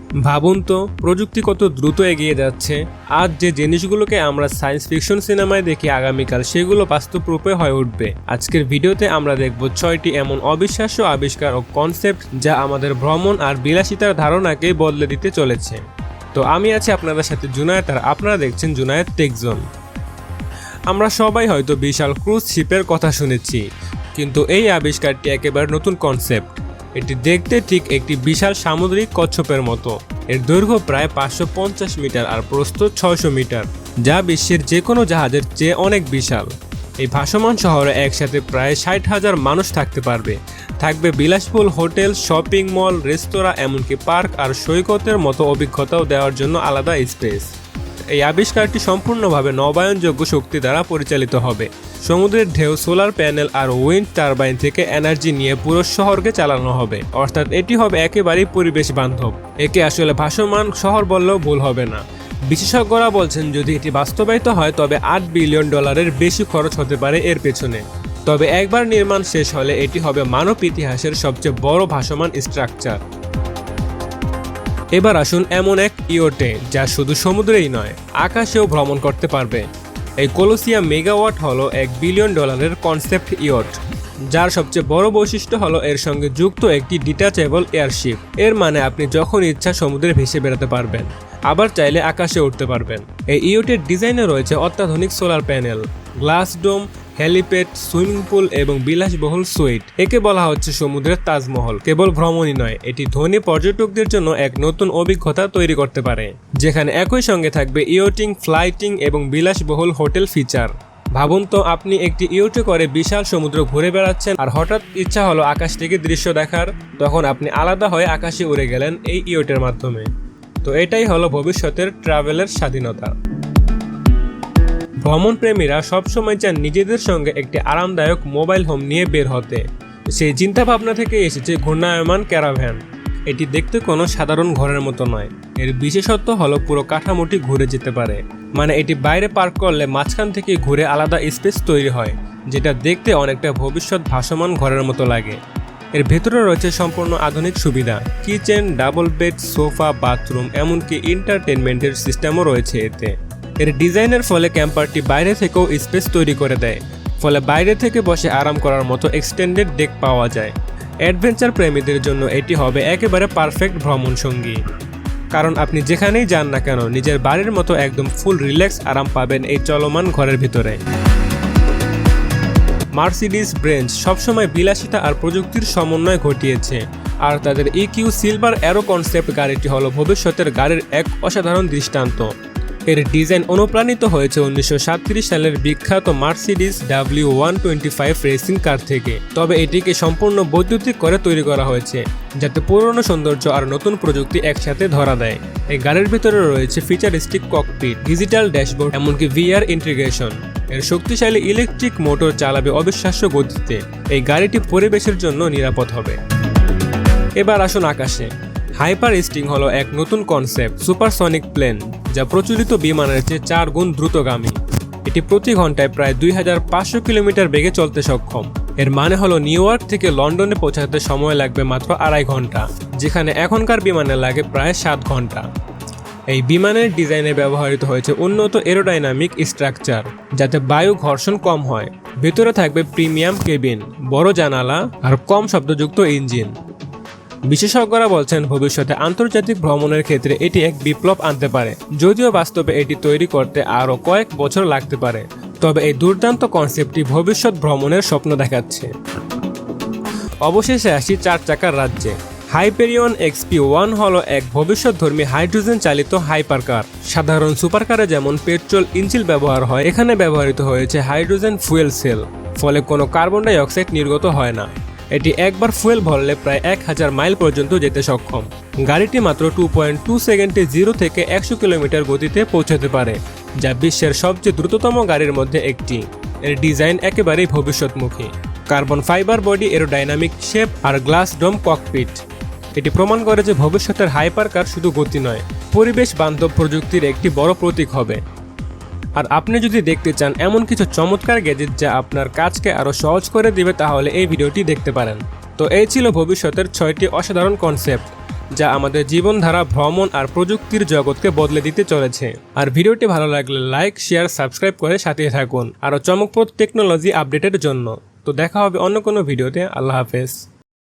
ভাবুন তো প্রযুক্তি কত দ্রুত এগিয়ে যাচ্ছে। আজ যে জিনিসগুলোকে আমরা সায়েন্স ফিকশন সিনেমায় দেখি আগামীকাল সেগুলো বাস্তব রূপে হয়ে উঠবে। আজকের ভিডিওতে আমরা দেখব 6টি এমন অবিশ্বাস্য আবিষ্কার ও কনসেপ্ট যা আমাদের ভ্রমণ আর বিলাসিতার ধারণাকেই বদলে দিতে চলেছে। তো আমি আছি আপনাদের সাথে জুনায়েদ, আর আপনারা দেখছেন জুনায়েদ টেক জোন। আমরা সবাই হয়তো বিশাল ক্রুজ শিপের কথা শুনেছি, কিন্তু এই আবিষ্কারটি একেবারে নতুন কনসেপ্ট। এটি দেখতে ঠিক একটি বিশাল সামুদ্রিক কচ্ছপের মতো। এর দৈর্ঘ্য প্রায় 550 মিটার আর প্রস্থ 600 মিটার, যা বিশ্বের যে কোনো জাহাজের চেয়ে অনেক বিশাল। এই ভাসমান শহরে একসাথে প্রায় 60,000 মানুষ থাকতে পারবে। থাকবে বিলাসবহুল হোটেল, শপিং মল, রেস্তোরাঁ, এমনকি পার্ক আর সৈকতের মতো অভিজ্ঞতাও দেওয়ার জন্য আলাদা স্পেস। এই আবিষ্কারটি সম্পূর্ণভাবে নবায়নযোগ্য শক্তি দ্বারা পরিচালিত হবে। সমুদ্রের ঢেউ, সোলার প্যানেল আর উইন্ড টারবাইন থেকে এনার্জি নিয়ে পুরো শহরকে চালানো হবে, অর্থাৎ এটি হবে একেবারেই পরিবেশ বান্ধব। একে আসলে ভাসমান শহর বললেও ভুল হবে না। বিশেষজ্ঞরা বলছেন যদি এটি বাস্তবায়িত হয় তবে $8 বিলিয়ন বেশি খরচ হতে পারে এর পেছনে। তবে একবার নির্মাণ শেষ হলে এটি হবে মানব ইতিহাসের সবচেয়ে বড় ভাসমান স্ট্রাকচার। এবার আসুন এমন এক ইয়টে যা শুধু সমুদ্রেই নয়, আকাশেও ভ্রমণ করতে পারবে। এই কলোসিয়াম মেগাওয়াট হলো $1 বিলিয়ন কনসেপ্ট ইয়ট, যার সবচেয়ে বড় বৈশিষ্ট্য হলো এর সঙ্গে যুক্ত একটি ডিটাচেবল এয়ারশিপ। এর মানে আপনি যখন ইচ্ছা সমুদ্রে ভেসে বেড়াতে পারবেন, আবার চাইলে আকাশে উঠতে পারবেন। এই ইয়টের ডিজাইনে রয়েছে অত্যাধুনিক সোলার প্যানেল, গ্লাস ডোম, হেলিপ্যাড, সুইমিং পুল এবং বিলাসবহুল সুইট। একে বলা হচ্ছে সমুদ্রের তাজমহল। কেবল ভ্রমণই নয়, এটি ধনী পর্যটকদের জন্য এক নতুন অভিজ্ঞতা তৈরি করতে পারে, যেখানে একই সঙ্গে থাকবে ইয়টিং, ফ্লাইটিং এবং বিলাসবহুল হোটেল ফিচার। ভাবুন তো আপনি একটি ইয়টে করে বিশাল সমুদ্র ঘুরে বেড়াচ্ছেন, আর হঠাৎ ইচ্ছা হলো আকাশ থেকে দৃশ্য দেখার। তখন আপনি আলাদা হয়ে আকাশে উড়ে গেলেন এই ইয়টের মাধ্যমে। তো এটাই হলো ভবিষ্যতের ট্রাভেলের স্বাধীনতা। ভ্রমণ প্রেমীরা সবসময় চান নিজেদের সঙ্গে একটি আরামদায়ক মোবাইল হোম নিয়ে বের হতে। সেই চিন্তা ভাবনা থেকে এসেছে ঘূর্ণায়মান ক্যারাভ্যান। এটি দেখতে কোনো সাধারণ ঘরের মতো নয়। এর বিশেষত্ব হলো পুরো কাঠামোটি ঘুরে যেতে পারে। মানে এটি বাইরে পার্ক করলে মাঝখান থেকে ঘুরে আলাদা স্পেস তৈরি হয়, যেটা দেখতে অনেকটা ভবিষ্যৎ ভাসমান ঘরের মতো লাগে। এর ভেতরে রয়েছে সম্পূর্ণ আধুনিক সুবিধা, kitchen, double bed, sofa, bathroom, এমনকি এন্টারটেনমেন্টের সিস্টেমও রয়েছে এতে। এর ডিজাইনের ফলে ক্যাম্পারটি বাইরে থেকেও স্পেস তৈরি করে দেয়, ফলে বাইরে থেকে বসে আরাম করার মতো এক্সটেন্ডেড ডেক পাওয়া যায়। অ্যাডভেঞ্চার প্রেমীদের জন্য এটি হবে একেবারে পারফেক্ট ভ্রমণ সঙ্গী, কারণ আপনি যেখানেই যান না কেন নিজের বাড়ির মতো একদম ফুল রিল্যাক্স আরাম পাবেন এই চলমান ঘরের ভিতরে। মার্সিডিজ বেঞ্জ সবসময় বিলাসিতা আর প্রযুক্তির সমন্বয় ঘটিয়েছে, আর তাদের ইকিউ সিলভার অ্যারো কনসেপ্ট গাড়িটি হলো ভবিষ্যতের গাড়ির এক অসাধারণ দৃষ্টান্ত। এর ডিজাইন অনুপ্রাণিত হয়েছে 1937 সালের বিখ্যাত মার্সিডিজ W125 রেসিং কার থেকে। তবে এটিকে সম্পূর্ণ বৈদ্যুতিক করে তৈরি করা হয়েছে, যাতে পুরনো সৌন্দর্য আর নতুন প্রযুক্তি একসাথে ধরা দেয়। এই গাড়ির ভিতরে রয়েছে ফিচারিস্টিক ককপিট, ডিজিটাল ড্যাশবোর্ড, এমনকি VR ইন্টিগ্রেশন। এর শক্তিশালী ইলেকট্রিক মোটর চালাবে অবিশ্বাস্য গতিতে। এই গাড়িটি পরিবেশের জন্য নিরাপদ হবে। এবার আসুন আকাশে। হাইপার স্টিং হলো এক নতুন কনসেপ্ট, সুপারসনিক প্লেন, যা প্রচলিত বিমানের চেয়ে 4 গুণ দ্রুতগামী। এটি প্রতি ঘন্টায় প্রায় 2500 কিলোমিটার বেগে চলতে সক্ষম। এর মানে হলো নিউ ইয়র্ক থেকে লন্ডনে পৌঁছাতে সময় লাগবে মাত্র 2.5 ঘন্টা, যেখানে এখনকার বিমানে লাগে প্রায় 7 ঘন্টা। এই বিমানের ডিজাইনে ব্যবহৃত হয়েছে উন্নত এরোডাইনামিক স্ট্রাকচার, যাতে বায়ু ঘর্ষণ কম হয়। ভেতরে থাকবে প্রিমিয়াম কেবিন, বড় জানালা আর কম শব্দযুক্ত ইঞ্জিন। বিশেষজ্ঞরা বলছেন ভবিষ্যতে আন্তর্জাতিক ভ্রমণের ক্ষেত্রে এটি এক বিপ্লব আনতে পারে, যদিও বাস্তবে এটি তৈরি করতে আরও কয়েক বছর লাগতে পারে। তবে এই দুর্দান্ত কনসেপ্টটি ভবিষ্যৎ ভ্রমণের স্বপ্ন দেখাচ্ছে। অবশেষে আসি 4 চাকার রাজ্যে। হাইপেরিয়ন XP1 হলো এক ভবিষ্যৎধর্মী হাইড্রোজেন চালিত হাইপার কার। সাধারণ সুপারকারে যেমন পেট্রোল ইঞ্জিন ব্যবহার হয়, এখানে ব্যবহৃত হয়েছে হাইড্রোজেন ফুয়েল সেল, ফলে কোনো কার্বন ডাই অক্সাইড নির্গত হয় না। এটি একবার ফুয়েল ভরলে প্রায় 1000 মাইল পর্যন্ত যেতে সক্ষম। গাড়িটি মাত্র 2.2 সেকেন্ডে 0 থেকে 100 কিলোমিটার গতিতে পৌঁছাতে পারে, যা বিশ্বের সবচেয়ে দ্রুততম গাড়ির মধ্যে একটি। এর ডিজাইন একেবারেই ভবিষ্যৎমুখী, carbon fibre body, aerodynamic shape আর গ্লাস ডোম ককপিট। এটি প্রমাণ করে যে ভবিষ্যতের হাইপার কার শুধু গতি নয়, পরিবেশ বান্ধব প্রযুক্তির একটি বড় প্রতীক হবে। আর আপনি যদি দেখতে চান এমন কিছু চমৎকার গ্যাজেট যা আপনার কাজকে আরও সহজ করে দিবে, তাহলে এই ভিডিওটি দেখতে পারেন। তো এই ছিল ভবিষ্যতের 6টি অসাধারণ কনসেপ্ট। যা আমাদের জীবনধারা, ভ্রমণ আর প্রযুক্তির জগৎকে বদলে দিতে চলেছে। আর ভিডিওটি ভালো লাগলে লাইক, শেয়ার, সাবস্ক্রাইব করে সাথে থাকুন আরও চমকপ্রদ টেকনোলজি আপডেটের জন্য। তো দেখা হবে অন্য কোনো ভিডিওতে। আল্লাহ হাফেজ।